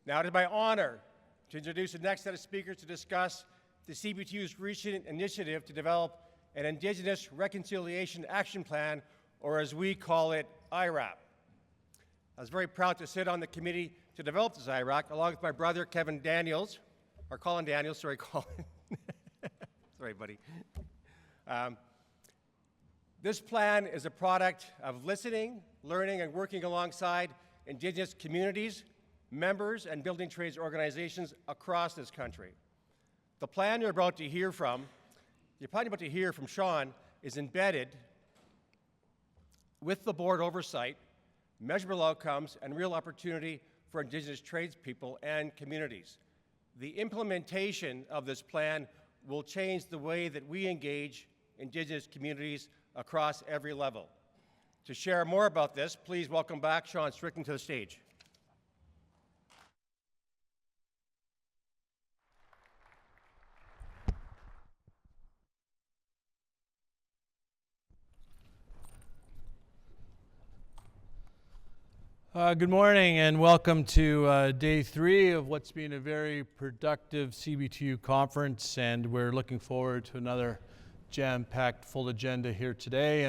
Now it is my honor to introduce the next set of speakers to discuss the CBTU's recent initiative to develop an Indigenous Reconciliation Action Plan, or as we call it, IUAP. I was very proud to sit on the committee to develop this IUAP, along with my brother, Colin Daniels. Sorry, buddy. This plan is a product of listening, learning, and working alongside Indigenous communities, members, and building trades organizations across this country. The plan you're about to hear from Sean, is embedded with the board oversight, measurable outcomes, and real opportunity for Indigenous tradespeople and communities. The implementation of this plan will change the way that we engage Indigenous communities across every level. To share more about this, please welcome back Sean Strickland to the stage. Good morning and welcome to day 3 of what's been a very productive CBTU conference, and we're looking forward to another jam-packed full agenda here today,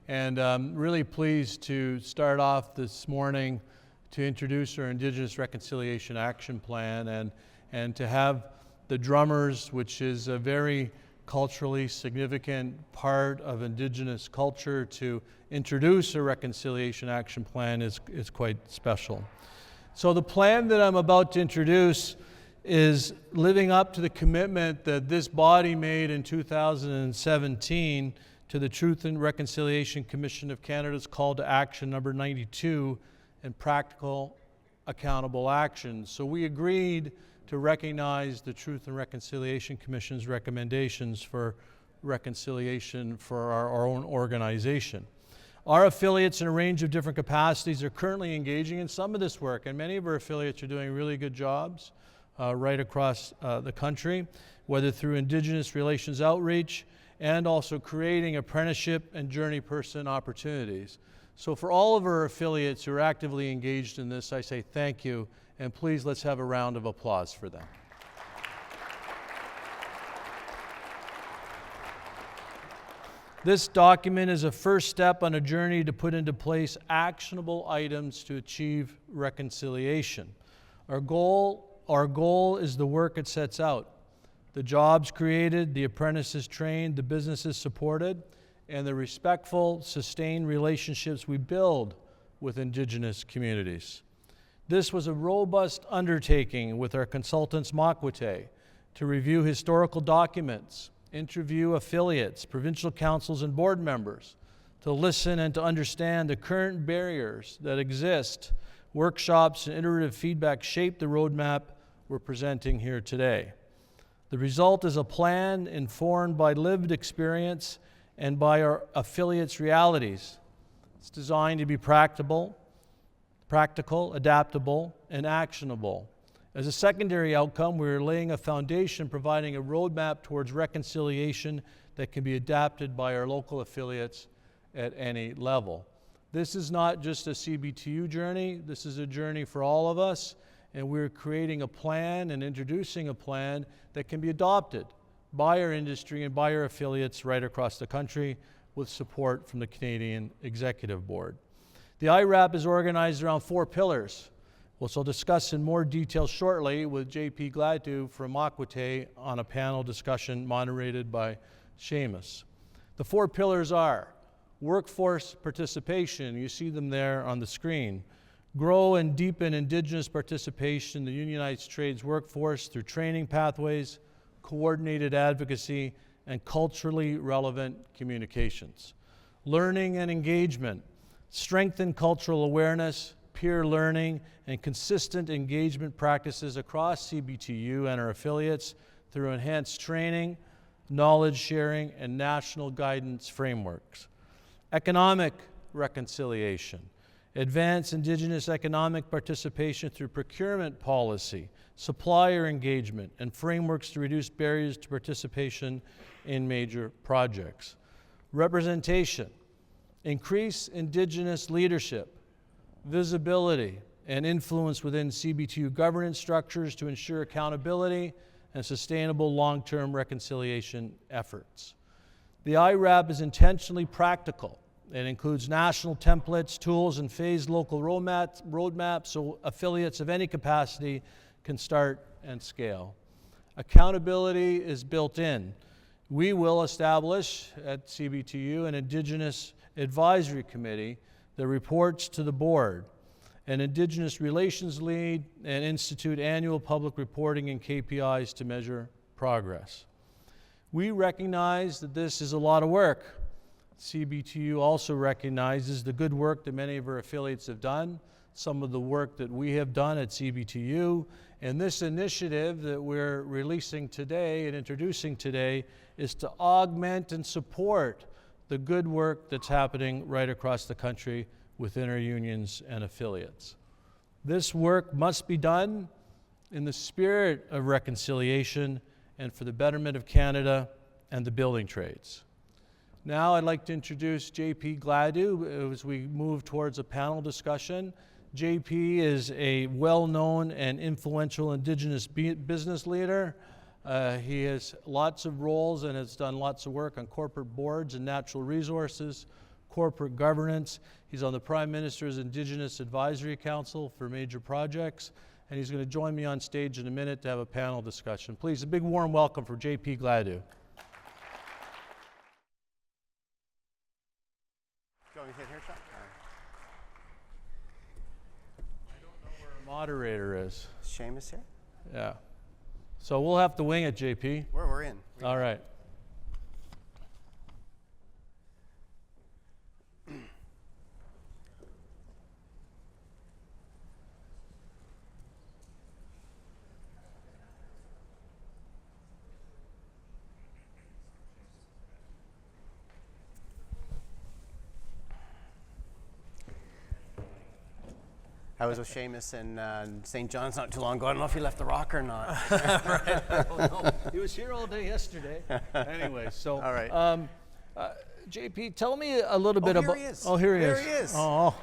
and really pleased to start off this morning to introduce our Indigenous Reconciliation Action Plan and to have the drummers, which is a very culturally significant part of Indigenous culture, to introduce a Reconciliation Action Plan is quite special. So the plan that I'm about to introduce is living up to the commitment that this body made in 2017 to the Truth and Reconciliation Commission of Canada's call to action number 92 and practical accountable action. So we agreed to recognize the Truth and Reconciliation Commission's recommendations for reconciliation for our own organization. Our affiliates in a range of different capacities are currently engaging in some of this work, and many of our affiliates are doing really good jobs right across the country, whether through Indigenous relations outreach and also creating apprenticeship and journey person opportunities. So for all of our affiliates who are actively engaged in this, I say thank you, and please let's have a round of applause for them. This document is a first step on a journey to put into place actionable items to achieve reconciliation. Our goal is the work it sets out: the jobs created, the apprentices trained, the businesses supported, and the respectful, sustained relationships we build with Indigenous communities. This was a robust undertaking with our consultants Mokwateh to review historical documents, interview affiliates, provincial councils, and board members, to listen and to understand the current barriers that exist. Workshops and iterative feedback shape the roadmap we're presenting here today. The result is a plan informed by lived experience and by our affiliates' realities. It's designed to be practical, adaptable, and actionable. As a secondary outcome, we're laying a foundation, providing a roadmap towards reconciliation that can be adapted by our local affiliates at any level. This is not just a CBTU journey, this is a journey for all of us, and we're creating a plan and introducing a plan that can be adopted by our industry and by our affiliates right across the country with support from the Canadian Executive Board. The IUAP is organized around 4 pillars, which I'll discuss in more detail shortly with JP Gladu from Mokwateh on a panel discussion moderated by Seamus. The 4 pillars are workforce participation, you see them there on the screen. Grow and deepen Indigenous participation in the unionized trades workforce through training pathways, coordinated advocacy, and culturally relevant communications. Learning and engagement. Strengthen cultural awareness, peer learning, and consistent engagement practices across CBTU and our affiliates through enhanced training, knowledge sharing, and national guidance frameworks. Economic reconciliation. Advance Indigenous economic participation through procurement policy, supplier engagement, and frameworks to reduce barriers to participation in major projects. Representation. Increase Indigenous leadership, visibility, and influence within CBTU governance structures to ensure accountability and sustainable long-term reconciliation efforts. The IUAP is intentionally practical. It includes national templates, tools, and phased local roadmaps so affiliates of any capacity can start and scale. Accountability is built in. We will establish at CBTU an Indigenous Advisory Committee that reports to the board, an Indigenous Relations Lead, and institute annual public reporting and KPIs to measure progress. We recognize that this is a lot of work. CBTU also recognizes the good work that many of our affiliates have done, some of the work that we have done at CBTU, and this initiative that we're releasing today and introducing today is to augment and support the good work that's happening right across the country within our unions and affiliates. This work must be done in the spirit of reconciliation and for the betterment of Canada and the building trades. Now I'd like to introduce JP Gladu as we move towards a panel discussion. JP is a well-known and influential Indigenous business leader. He has lots of roles and has done lots of work on corporate boards and natural resources, corporate governance. He's on the Prime Minister's Indigenous Advisory Council for major projects, and he's going to join me on stage in a minute to have a panel discussion. Please, a big warm welcome for JP Gladu. Moderator is. Seamus here? Yeah. So we'll have to wing it, JP. We're in. All right. I was with Seamus in St. John's not too long ago. I don't know if he left the rock or not. Right. I don't know. He was here all day yesterday. Anyway, so all right. JP, tell me a little bit about. Here he is. Oh, here he is. There he is. Oh.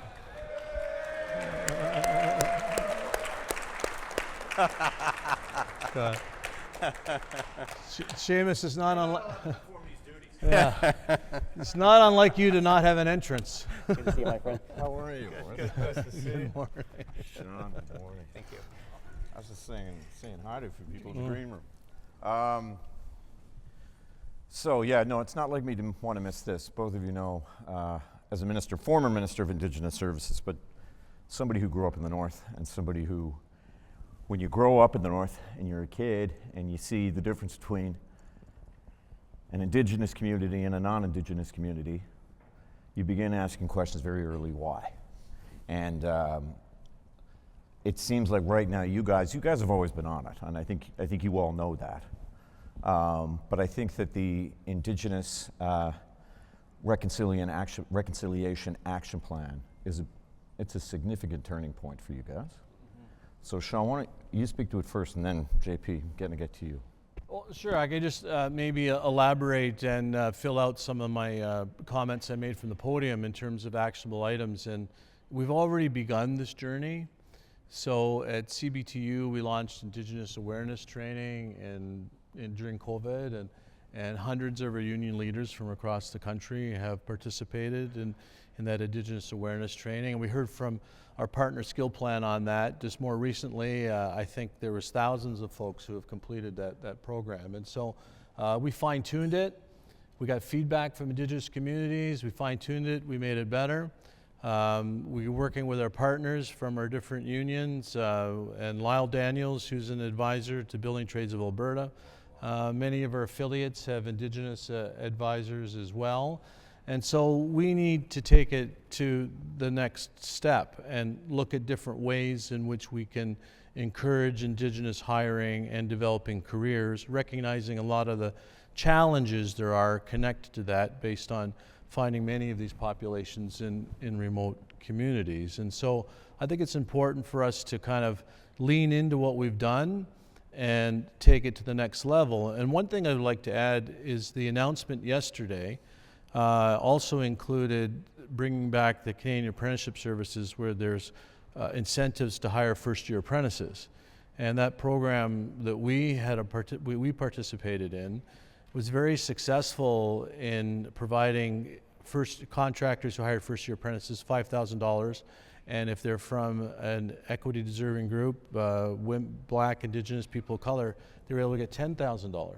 God. Seamus is not unlike. Yeah, it's not unlike you to not have an entrance. Good to see you, my friend. How are you? Good. Nice to see you. Good morning. Sean, good morning. Thank you. I was just saying hi to a few people in the green room. So yeah, no, it's not like me to want to miss this. Both of you know, as a minister, former Minister of Indigenous Services, but somebody who grew up in the North and somebody who, when you grow up in the North and you're a kid and you see the difference between an Indigenous community and a non-Indigenous community, you begin asking questions very early, why? And it seems like right now you guys have always been on it, and I think you all know that. But I think that the Indigenous Reconciliation Action Plan it's a significant turning point for you guys. Mm-hmm. So Sean, why don't you speak to it first, and then JP, going to get to you. Well, sure. I can just maybe elaborate and fill out some of my comments I made from the podium in terms of actionable items. And we've already begun this journey. So at CBTU, we launched Indigenous awareness training during COVID, and hundreds of our union leaders from across the country have participated in that Indigenous awareness training. And we heard from our partner skill plan on that. Just more recently, I think there was thousands of folks who have completed that program. And so we fine-tuned it. We got feedback from Indigenous communities. We fine-tuned it. We made it better. We're working with our partners from our different unions, and Lyle Daniels, who's an advisor to Building Trades of Alberta. Many of our affiliates have Indigenous advisors as well. And so we need to take it to the next step and look at different ways in which we can encourage Indigenous hiring and developing careers, recognizing a lot of the challenges there are connected to that based on finding many of these populations in remote communities. And so I think it's important for us to kind of lean into what we've done and take it to the next level. And one thing I would like to add is the announcement yesterday also included bringing back the Canadian Apprenticeship Services, where there's incentives to hire first-year apprentices. And that program that we we participated in was very successful in providing contractors who hired first-year apprentices $5,000, and if they're from an equity-deserving group, Black, Indigenous, people of color, they were able to get $10,000.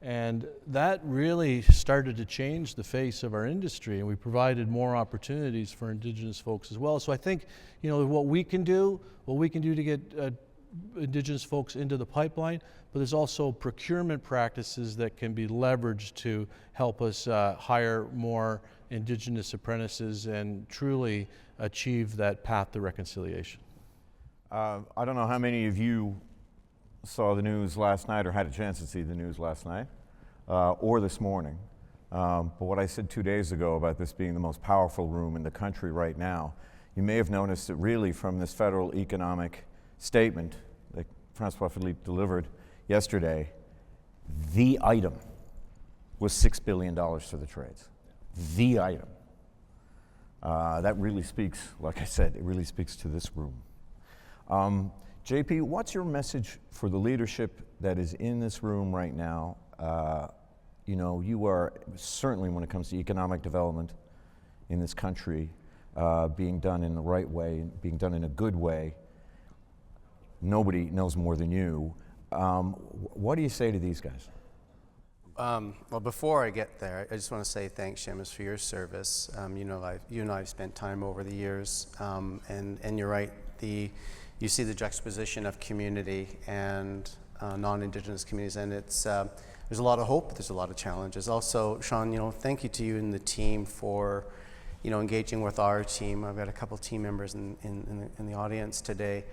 And that really started to change the face of our industry, and we provided more opportunities for Indigenous folks as well. So I think, what we can do to get Indigenous folks into the pipeline, but there's also procurement practices that can be leveraged to help us hire more Indigenous apprentices and truly achieve that path to reconciliation. I don't know how many of you saw the news last night or had a chance to see the news last night or this morning. But what I said 2 days ago about this being the most powerful room in the country right now, you may have noticed that really from this federal economic statement that Francois Philippe delivered yesterday, the item was $6 billion for the trades. The item. That really speaks, like I said, it really speaks to this room. JP, what's your message for the leadership that is in this room right now? You are certainly, when it comes to economic development in this country, being done in the right way, being done in a good way. Nobody knows more than you. What do you say to these guys? Well, before I get there, I just want to say thanks, Seamus, for your service. You and I have spent time over the years, and you're right. You see the juxtaposition of community and non-Indigenous communities, and there's a lot of hope, there's a lot of challenges. Also, Sean, thank you to you and the team for, engaging with our team. I've got a couple team members in the audience today.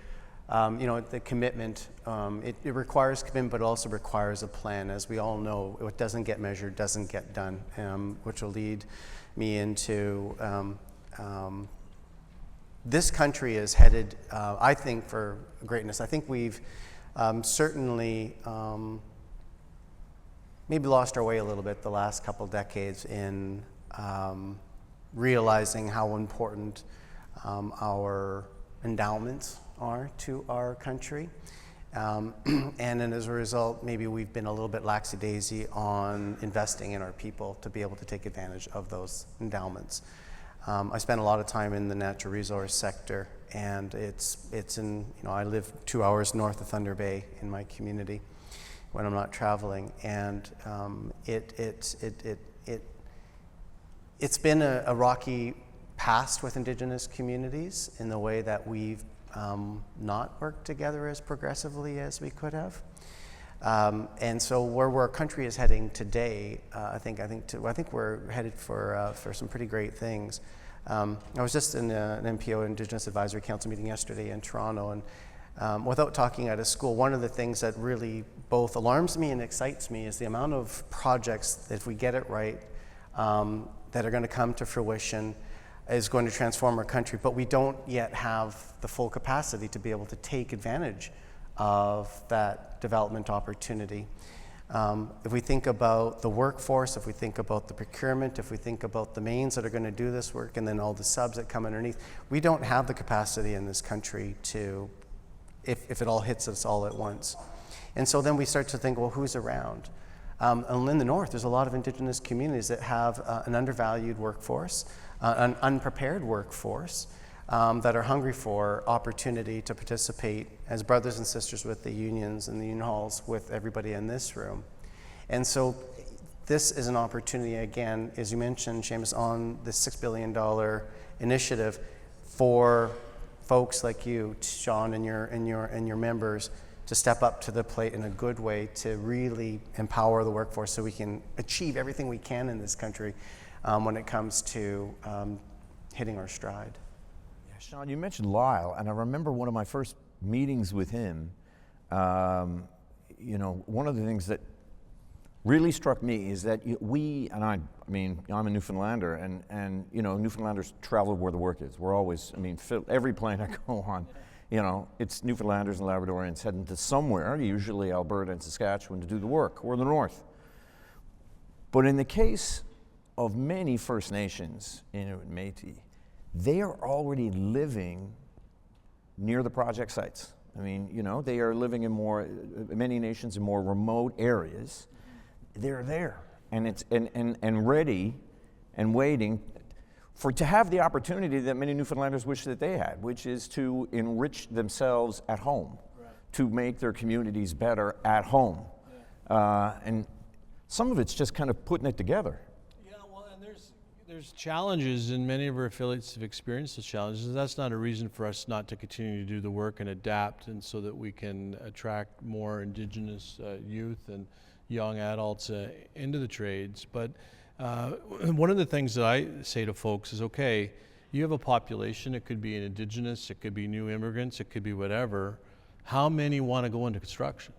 The commitment, it requires commitment, but it also requires a plan. As we all know, what doesn't get measured doesn't get done, which will lead me into this country is headed, I think, for greatness. I think we've certainly maybe lost our way a little bit the last couple decades in realizing how important our endowments are to our country. And then as a result, maybe we've been a little bit lackadaisy on investing in our people to be able to take advantage of those endowments. I spent a lot of time in the natural resource sector, and it's in, I live 2 hours north of Thunder Bay in my community when I'm not traveling, and it's been a rocky past with Indigenous communities in the way that we've not worked together as progressively as we could have. And so where our country is heading today, I think we're headed for some pretty great things. I was just in an NPO, Indigenous Advisory Council meeting yesterday in Toronto, and without talking at a school, one of the things that really both alarms me and excites me is the amount of projects that, if we get it right, that are going to come to fruition, is going to transform our country, but we don't yet have the full capacity to be able to take advantage of that development opportunity. If we think about the workforce, if we think about the procurement, if we think about the mains that are going to do this work, and then all the subs that come underneath, we don't have the capacity in this country to, if it all hits us all at once. And so then we start to think, well, who's around? And in the north, there's a lot of Indigenous communities that have an undervalued workforce, an unprepared workforce, that are hungry for opportunity to participate as brothers and sisters with the unions and the union halls with everybody in this room. And so this is an opportunity, again, as you mentioned, Seamus, on this $6 billion initiative for folks like you, Sean, and your members to step up to the plate in a good way to really empower the workforce so we can achieve everything we can in this country when it comes to hitting our stride. Yeah, Sean, you mentioned Lyle, and I remember one of my first meetings with him. One of the things that really struck me is that I'm a Newfoundlander, and Newfoundlanders travel where the work is. We're always, every plane I go on, it's Newfoundlanders and Labradorians heading to somewhere, usually Alberta and Saskatchewan, to do the work, or the north. But in the case of many First Nations, Inuit and Métis, they are already living near the project sites. I mean, you know, they are living in many nations in more remote areas. They're there, and it's and ready and waiting to have the opportunity that many Newfoundlanders wish that they had, which is to enrich themselves at home, to make their communities better at home. And some of it's just kind of putting it together. Yeah, well, and there's challenges, and many of our affiliates have experienced those challenges. That's not a reason for us not to continue to do the work and adapt, and so that we can attract more Indigenous youth and young adults into the trades. But one of the things that I say to folks is, okay, you have a population, it could be an Indigenous, it could be new immigrants, it could be whatever. How many want to go into construction?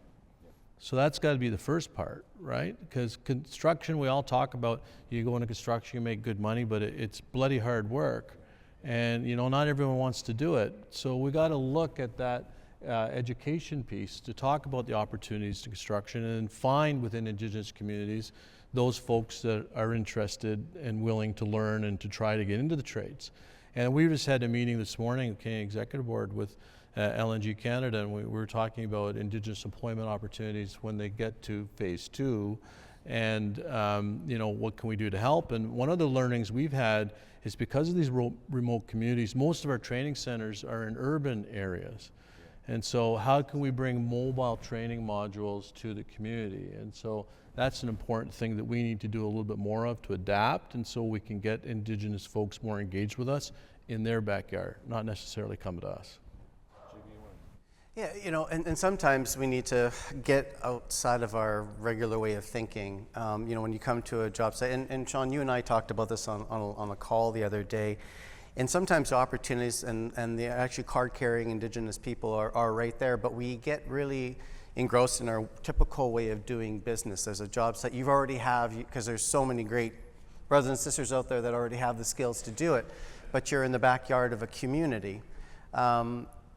So that's got to be the first part, right? Because construction, we all talk about, you go into construction, you make good money, but it's bloody hard work. And, you know, not everyone wants to do it. So we got to look at that education piece to talk about the opportunities to construction and find within Indigenous communities those folks that are interested and willing to learn and to try to get into the trades. And we just had a meeting this morning, the Canadian Executive Board, with LNG Canada, and we were talking about Indigenous employment opportunities when they get to phase 2, and you know, what can we do to help? And one of the learnings we've had is because of these remote communities, most of our training centers are in urban areas. And so how can we bring mobile training modules to the community? And so that's an important thing that we need to do a little bit more of to adapt, and so we can get Indigenous folks more engaged with us in their backyard, not necessarily come to us. Yeah, you know, and sometimes we need to get outside of our regular way of thinking. You know, when you come to a job site, and Sean, you and I talked about this on a call the other day, and sometimes the opportunities and the actually card-carrying Indigenous people are right there, but we get really engrossed in our typical way of doing business. There's a job site you already have, because there's so many great brothers and sisters out there that already have the skills to do it, but you're in the backyard of a community.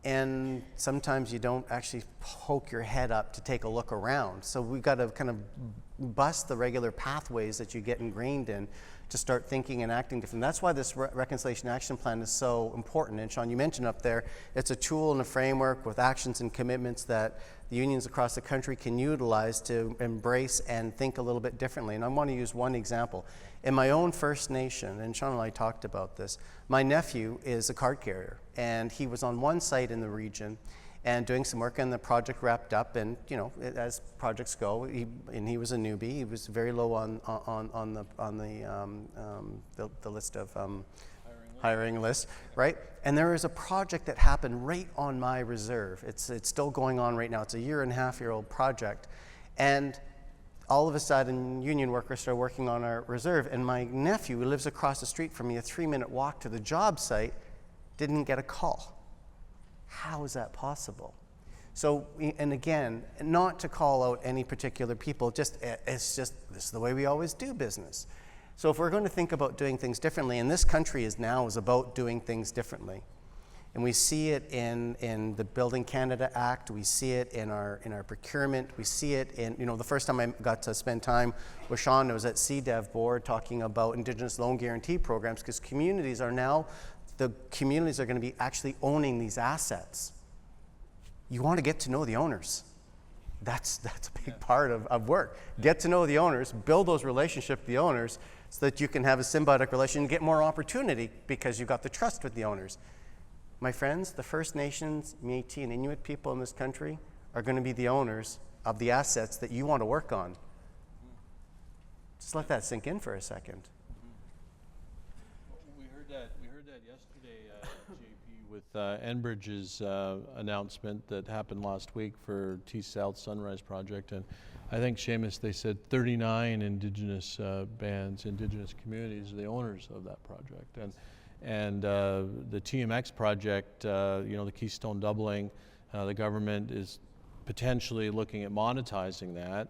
And sometimes you don't actually poke your head up to take a look around. So we've got to kind of bust the regular pathways that you get ingrained in to start thinking and acting different. That's why this Reconciliation Action Plan is so important. And Sean, you mentioned up there, it's a tool and a framework with actions and commitments that the unions across the country can utilize to embrace and think a little bit differently. And I want to use one example. In my own First Nation, and Sean and I talked about this, my nephew is a card carrier, and he was on one site in the region and doing some work, and the project wrapped up, and you know, as projects go, he was a newbie. He was very low on the list of hiring list, right? And there is a project that happened right on my reserve. It's still going on right now. It's a 1.5-year-old project, and all of a sudden, union workers started working on our reserve, and my nephew, who lives across the street from me, a 3-minute walk to the job site, didn't get a call. How is that possible? So, and again, not to call out any particular people, it's just this is the way we always do business. So if we're going to think about doing things differently, and this country is about doing things differently. And we see it in the Building Canada Act, we see it in our procurement, we see it in, you know, the first time I got to spend time with Sean, I was at CDEV board talking about Indigenous loan guarantee programs, because communities are going to be actually owning these assets. You want to get to know the owners. That's a big part of work. Get to know the owners, build those relationships with the owners so that you can have a symbiotic relation and get more opportunity because you've got the trust with the owners. My friends, the First Nations, Métis, and Inuit people in this country are going to be the owners of the assets that you want to work on. Just let that sink in for a second. We heard that yesterday, JP, with Enbridge's announcement that happened last week for T-South Sunrise Project. And I think, Seamus, they said 39 Indigenous bands, Indigenous communities are the owners of that project. And the TMX project, you know, the Keystone doubling, the government is potentially looking at monetizing that,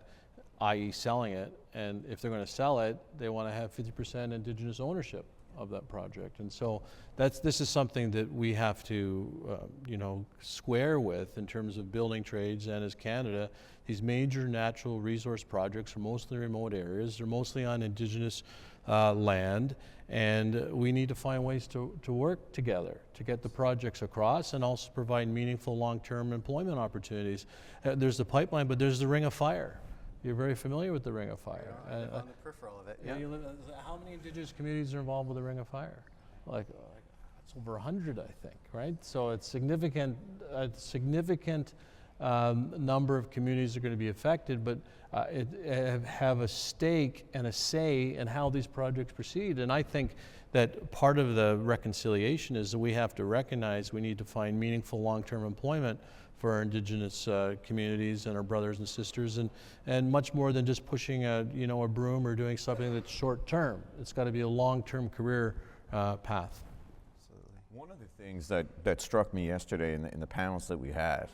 i.e. selling it. And if they're going to sell it, they want to have 50% Indigenous ownership of that project. And so this is something that we have to, square with in terms of building trades. And as Canada, these major natural resource projects are mostly remote areas. They're mostly on Indigenous land, and we need to find ways to work together to get the projects across and also provide meaningful long-term employment opportunities. There's the pipeline, but there's the Ring of Fire. You're very familiar with the Ring of Fire. On the peripheral of it, yeah. How many Indigenous communities are involved with the Ring of Fire? Like it's over 100, I think, right? So it's significant. A significant number of communities are going to be affected, but have a stake and a say in how these projects proceed. And I think that part of the reconciliation is that we have to recognize we need to find meaningful long-term employment for our Indigenous communities and our brothers and sisters, and much more than just pushing a broom or doing something that's short-term. It's got to be a long-term career path. Absolutely. One of the things that struck me yesterday in the panels that we had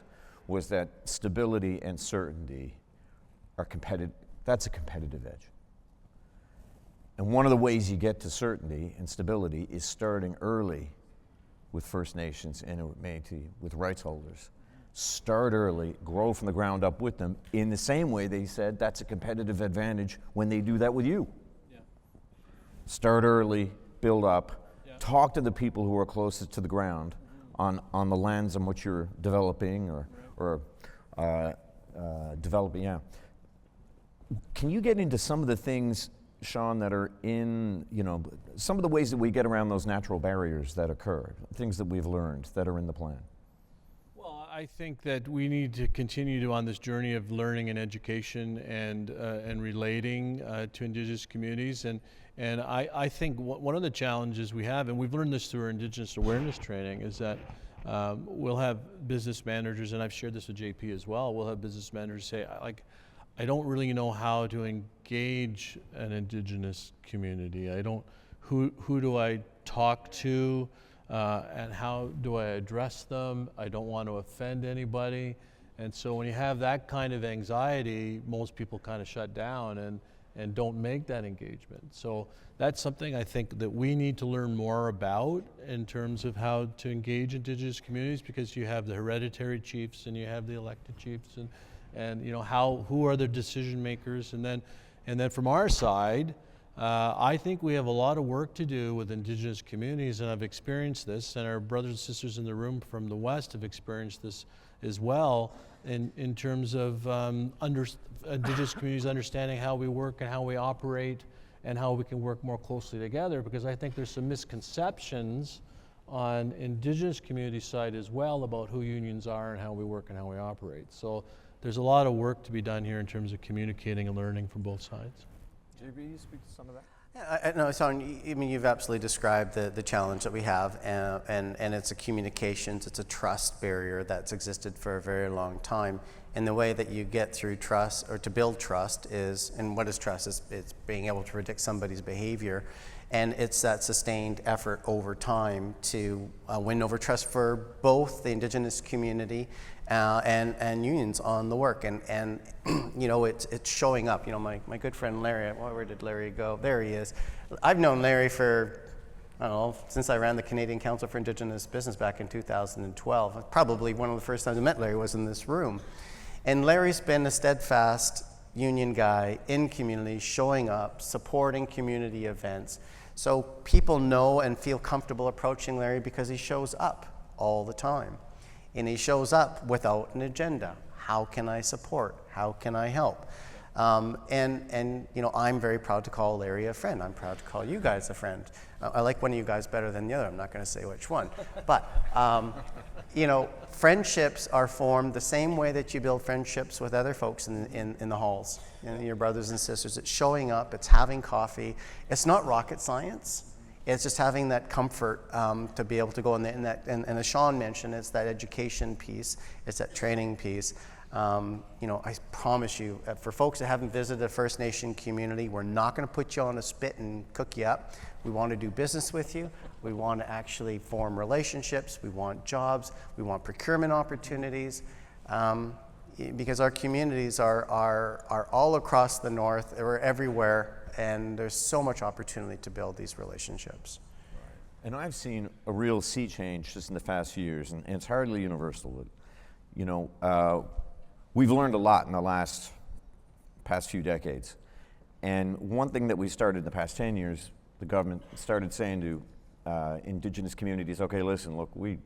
was that stability and certainty are competitive. That's a competitive edge. And one of the ways you get to certainty and stability is starting early with First Nations and Métis, with rights holders. Start early, grow from the ground up with them in the same way they said that's a competitive advantage when they do that with you. Yeah. Start early, build up, Yeah. talk to the people who are closest to the ground on the lands on which you're developing or developing, yeah. Can you get into some of the things, Sean, that are in, some of the ways that we get around those natural barriers that occur, things that we've learned that are in the plan? Well, I think that we need to continue on this journey of learning and education and relating to Indigenous communities. And I think one of the challenges we have, and we've learned this through our Indigenous awareness training, is that we'll have business managers, and I've shared this with JP as well, we'll have business managers say, I don't really know how to engage an Indigenous community. Who do I talk to and how do I address them? I don't want to offend anybody. And so when you have that kind of anxiety, most people kind of shut down and don't make that engagement. So that's something I think that we need to learn more about in terms of how to engage Indigenous communities, because you have the hereditary chiefs and you have the elected chiefs and who are the decision makers, and then from our side, I think we have a lot of work to do with Indigenous communities, and I've experienced this, and our brothers and sisters in the room from the West have experienced this as well, in terms of Indigenous communities understanding how we work and how we operate and how we can work more closely together, because I think there's some misconceptions on Indigenous community side as well about who unions are and how we work and how we operate. So there's a lot of work to be done here in terms of communicating and learning from both sides. JB, you speak to some of that? Yeah, no, Sean, you've absolutely described the challenge that we have, and it's a communications, it's a trust barrier that's existed for a very long time. And the way that you get through trust, or to build trust, and what is trust? It's being able to predict somebody's behavior. And it's that sustained effort over time to win over trust for both the Indigenous community and unions on the work. And it's showing up. My good friend Larry, where did Larry go? There he is. I've known Larry for, I don't know, since I ran the Canadian Council for Indigenous Business back in 2012. Probably one of the first times I met Larry was in this room. And Larry's been a steadfast union guy in community, showing up, supporting community events. So people know and feel comfortable approaching Larry because he shows up all the time. And he shows up without an agenda. How can I support? How can I help? I'm very proud to call Larry a friend. I'm proud to call you guys a friend. I like one of you guys better than the other. I'm not going to say which one. But, friendships are formed the same way that you build friendships with other folks in the halls, your brothers and sisters. It's showing up, it's having coffee. It's not rocket science. It's just having that comfort to be able to go and as Sean mentioned, it's that education piece, it's that training piece. I promise you, for folks that haven't visited a First Nation community, we're not going to put you on a spit and cook you up. We want to do business with you. We want to actually form relationships. We want jobs. We want procurement opportunities. Because our communities are all across the north, we're everywhere, and there's so much opportunity to build these relationships. And I've seen a real sea change just in the past few years, and it's hardly universal. You know, we've learned a lot in the past few decades. And one thing that we started in the past 10 years, the government started saying to Indigenous communities, okay, listen, look, we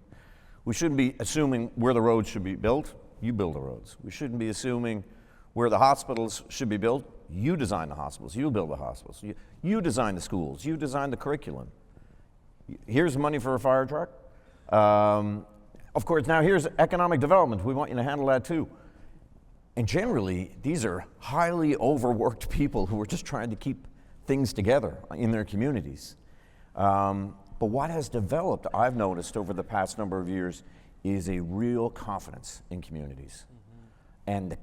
shouldn't be assuming where the roads should be built, you build the roads. We shouldn't be assuming where the hospitals should be built, you design the hospitals, you build the hospitals. You design the schools, you design the curriculum. Here's money for a fire truck. Of course, now here's economic development. We want you to handle that too. And generally, these are highly overworked people who are just trying to keep things together in their communities. But what has developed, I've noticed over the past number of years, is a real confidence in communities. And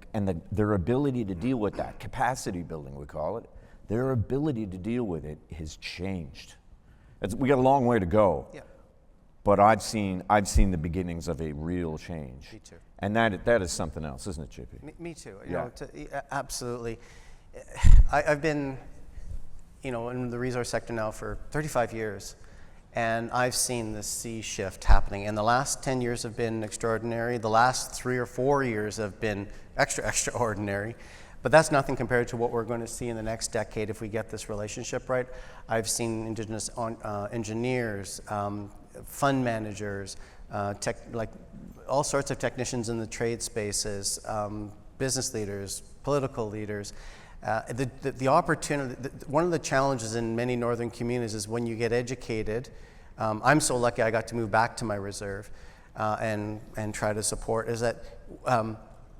their ability to deal with that, capacity building we call it, their ability to deal with it has changed. We got a long way to go. Yeah. But I've seen the beginnings of a real change. Me too. And that is something else, isn't it, JP? Me too. You Yeah. know, absolutely. I've been, you know, in the resource sector now for 35 years, and I've seen this sea shift happening. And the last 10 years have been extraordinary. The last 3 or 4 years have been extraordinary. But that's nothing compared to what we're going to see in the next decade if we get this relationship right. I've seen Indigenous engineers, fund managers, like all sorts of technicians in the trade spaces, business leaders, political leaders. The opportunity, one of the challenges in many northern communities is when you get educated. I'm so lucky I got to move back to my reserve and try to support, is that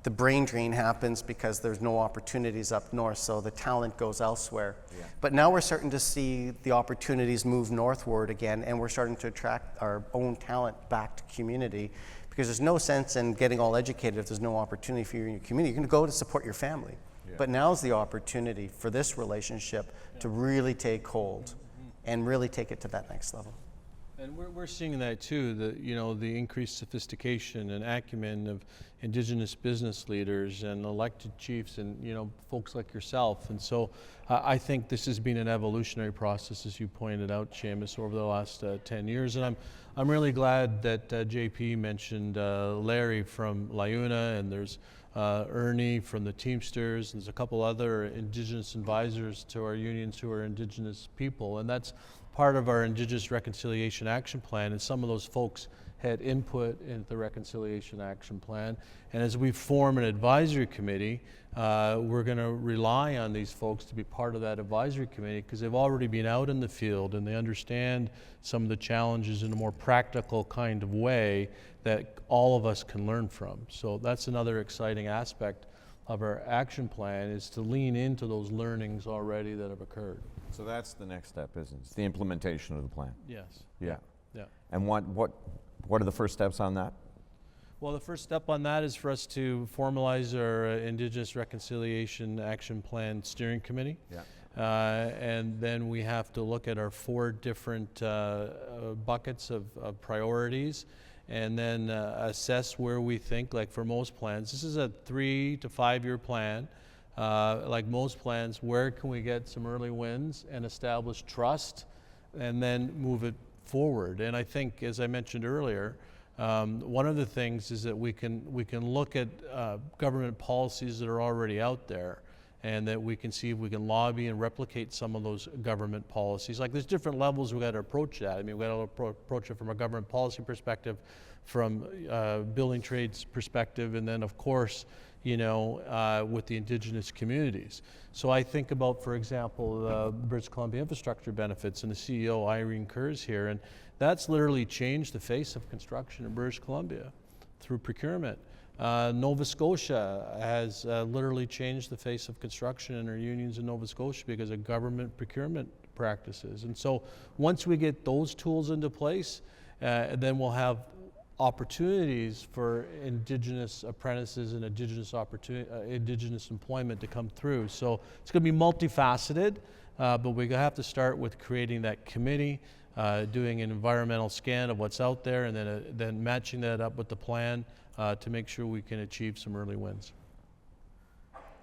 the brain drain happens because there's no opportunities up north, so the talent goes elsewhere. Yeah. But now we're starting to see the opportunities move northward again, and we're starting to attract our own talent back to community, because there's no sense in getting all educated if there's no opportunity for you in your community. You're going to go to support your family. Yeah. But now's the opportunity for this relationship to really take hold and really take it to that next level. And we're seeing that too, the increased sophistication and acumen of Indigenous business leaders and elected chiefs and, folks like yourself. And so I think this has been an evolutionary process, as you pointed out, Seamus, over the last 10 years. And I'm really glad that JP mentioned Larry from LiUNA, and there's Ernie from the Teamsters, and there's a couple other Indigenous advisors to our unions who are Indigenous people. And that's part of our Indigenous Reconciliation Action Plan, and some of those folks had input in the Reconciliation Action Plan. And as we form an advisory committee, we're going to rely on these folks to be part of that advisory committee, because they've already been out in the field and they understand some of the challenges in a more practical kind of way that all of us can learn from. So that's another exciting aspect of our action plan, is to lean into those learnings already that have occurred. So that's the next step, isn't it? It's the implementation of the plan. Yes. Yeah. Yeah. And what are the first steps on that? Well, the first step on that is for us to formalize our Indigenous Reconciliation Action Plan Steering Committee. Yeah. And then we have to look at our 4 different buckets of priorities, and then assess where we think, like for most plans, this is a 3 to 5 year plan. Like most plans, where can we get some early wins and establish trust and then move it forward? And I think, as I mentioned earlier, one of the things is that we can look at government policies that are already out there, and that we can see if we can lobby and replicate some of those government policies. Like, there's different levels we've got to approach that. I mean, we've got to approach it from a government policy perspective, from building trades perspective, and then of course, with the Indigenous communities. So I think about, for example, the British Columbia infrastructure benefits, and the CEO, Irene Kerr's here, and that's literally changed the face of construction in British Columbia through procurement. Nova Scotia has literally changed the face of construction in our unions in Nova Scotia because of government procurement practices. And so once we get those tools into place, then we'll have opportunities for Indigenous apprentices and Indigenous employment to come through. So it's going to be multifaceted, but we have to start with creating that committee, doing an environmental scan of what's out there, and then matching that up with the plan to make sure we can achieve some early wins.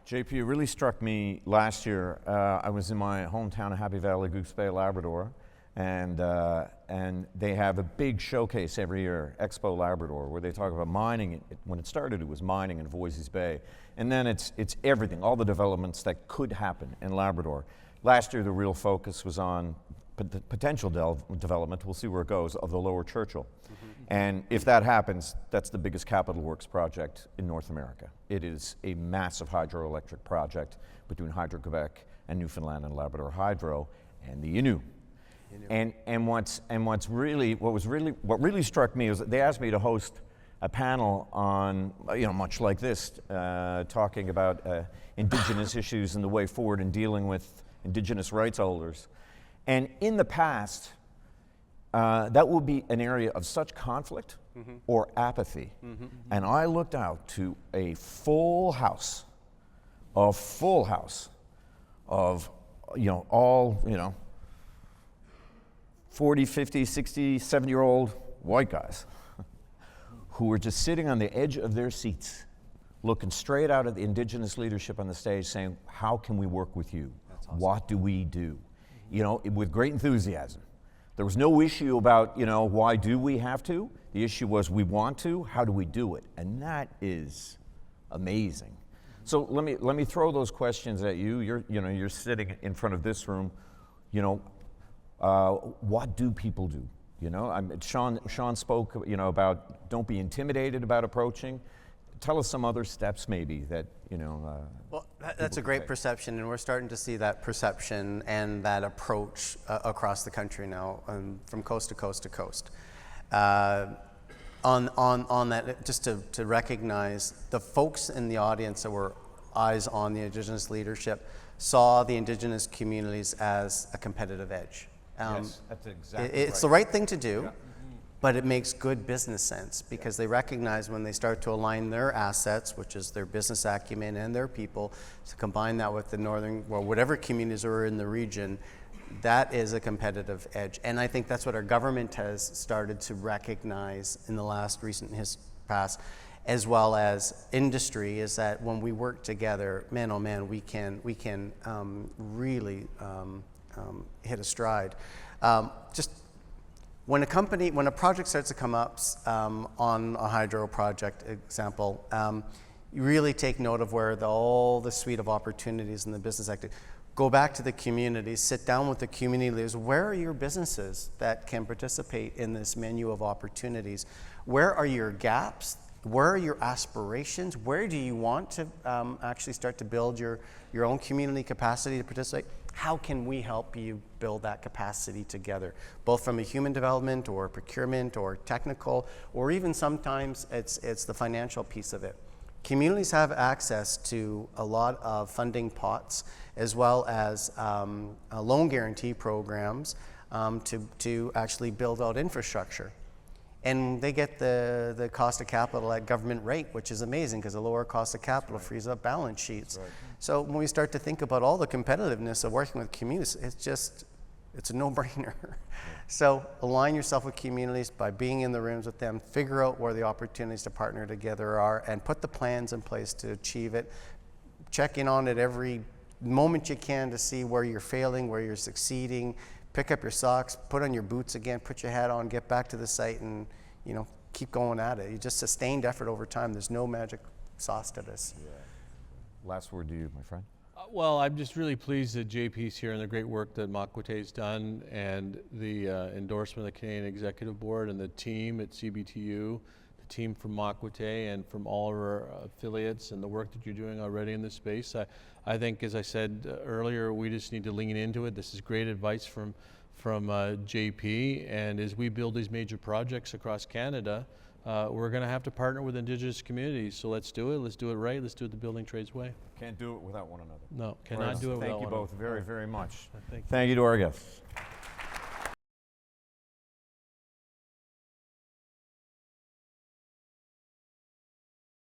JP, it really struck me last year. I was in my hometown of Happy Valley, Goose Bay, Labrador, And they have a big showcase every year, Expo Labrador, where they talk about mining. When it started, it was mining in Voisey's Bay. And then it's everything, all the developments that could happen in Labrador. Last year, the real focus was on the potential development, we'll see where it goes, of the Lower Churchill. And if that happens, that's the biggest capital works project in North America. It is a massive hydroelectric project between Hydro-Quebec and Newfoundland and Labrador Hydro and the Innu. And what really struck me is that they asked me to host a panel on, much like this, talking about Indigenous issues and the way forward in dealing with Indigenous rights holders. And in the past, that would be an area of such conflict or apathy. And I looked out to a full house of all, 40, 50, 60, 70-year-old white guys who were just sitting on the edge of their seats, looking straight out at the Indigenous leadership on the stage saying, how can we work with you? That's awesome. What do we do? With great enthusiasm. There was no issue about, why do we have to? The issue was we want to, how do we do it? And that is amazing. So let me throw those questions at you. You're sitting in front of this room, what do people do? Sean spoke, about don't be intimidated about approaching. Tell us some other steps maybe that, Well, that's a great perception, and we're starting to see that perception and that approach across the country now, from coast to coast to coast. On that, just to recognize the folks in the audience that were eyes on the Indigenous leadership saw the Indigenous communities as a competitive edge. Yes, that's exactly it's the right thing to do, but it makes good business sense because they recognize when they start to align their assets, which is their business acumen and their people, to combine that with the whatever communities are in the region, that is a competitive edge. And I think that's what our government has started to recognize in the last recent past, as well as industry, is that when we work together, man, oh man, we can really hit a stride. Just when a project starts to come up on a hydro project example, you really take note of where all the suite of opportunities in the business activity. Go back to the communities, sit down with the community leaders. Where are your businesses that can participate in this menu of opportunities? Where are your gaps? Where are your aspirations? Where do you want to actually start to build your own community capacity to participate? How can we help you build that capacity together, both from a human development or procurement or technical, or even sometimes it's the financial piece of it. Communities have access to a lot of funding pots as well as loan guarantee programs to actually build out infrastructure. And they get the cost of capital at government rate, which is amazing because a lower cost of capital frees up balance sheets. Right. So when we start to think about all the competitiveness of working with communities, it's a no-brainer. Yeah. So align yourself with communities by being in the rooms with them, figure out where the opportunities to partner together are, and put the plans in place to achieve it. Check in on it every moment you can to see where you're failing, where you're succeeding. Pick up your socks, put on your boots again, put your hat on, get back to the site, and keep going at it. You just sustained effort over time. There's no magic sauce to this. Yeah. Last word to you, my friend. Well, I'm just really pleased that JP's here and the great work that Mokwateh's done, and the endorsement of the Canadian Executive Board and the team at CBTU, the team from Mokwateh and from all of our affiliates, and the work that you're doing already in this space. I think, as I said earlier, we just need to lean into it. This is great advice from JP, and as we build these major projects across Canada, we're going to have to partner with Indigenous communities. So let's do it. Let's do it right. Let's do it the building trades way. Can't do it without one another. No, cannot do it without one another. Thank you both very, very much. Thank you. Thank you to our guests.